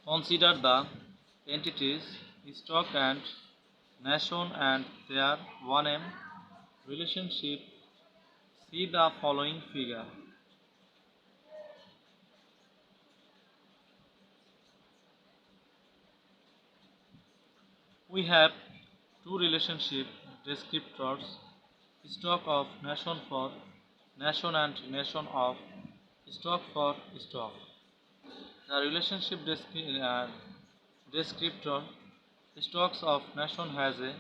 Consider the entities stock and nation and their 1M relationship. See the following figure. We have two relationship descriptors, stock of nation for nation and nation of stock for stock. The relationship descriptor stocks of nation has a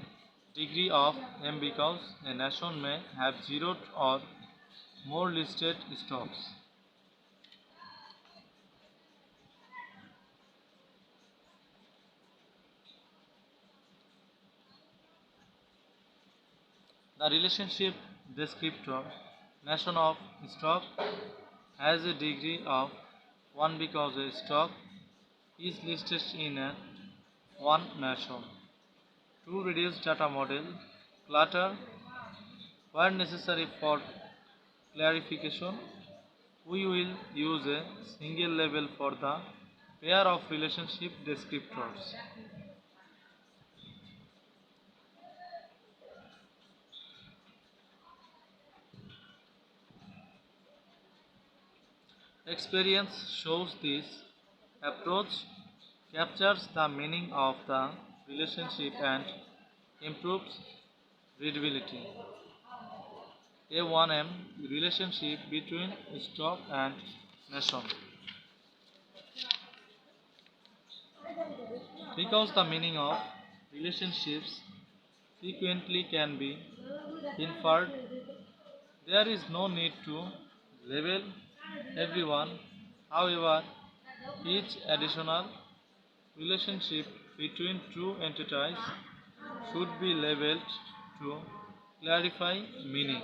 degree of M because a nation may have 0 or more listed stocks. The relationship descriptor nation of stock has a degree of 1 because a stock is listed in a one nation. To reduce data model clutter where necessary for clarification, we will use a single label for the pair of relationship descriptors. Experience shows this approach captures the meaning of the relationship and improves readability. A 1M relationship between stock and nation. Because the meaning of relationships frequently can be inferred, there is no need to label everyone. However, each additional relationship between two entities should be labeled to clarify meaning.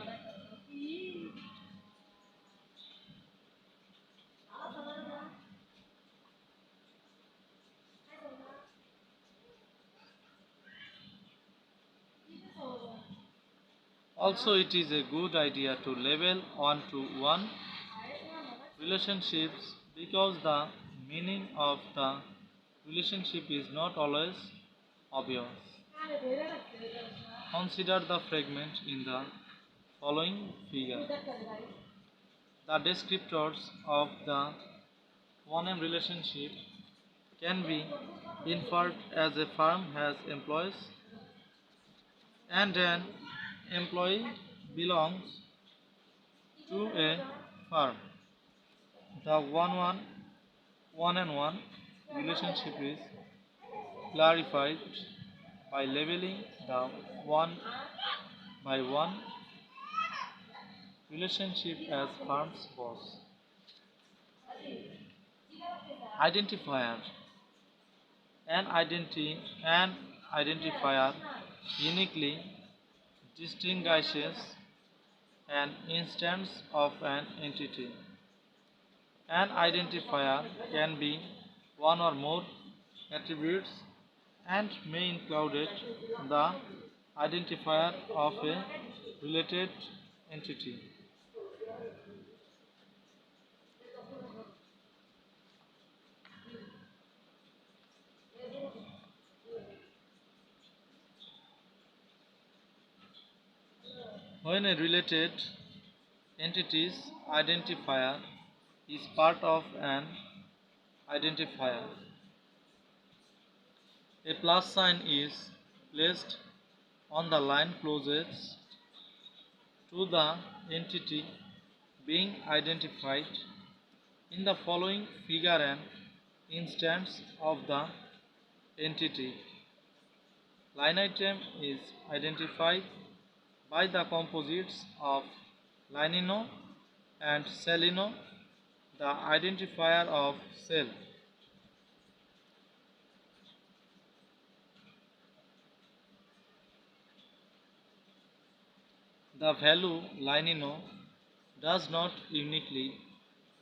Also, it is a good idea to label one-to-one relationships because the meaning of the relationship is not always obvious. Consider the fragment in the following figure. The descriptors of the 1M relationship can be inferred as a firm has employees and an employee belongs to a firm. The one and one relationship is clarified by labeling the one by one relationship as firm's boss. Identifier an identifier uniquely distinguishes an instance of an entity. An identifier can be one or more attributes and may include the identifier of a related entity. When a related entity's identifier is part of an identifier, a plus sign is placed on the line closest to the entity being identified. In the following figure, an instance of the entity line item is identified by the composites of lineino and cellino, the identifier of cell. The value lineino does not uniquely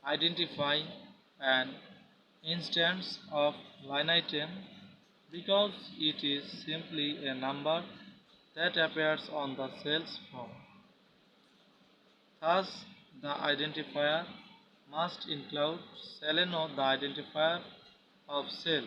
identify an instance of line item because it is simply a number that appears on the cell's form. Thus, the identifier must include Seleno, the identifier of cell.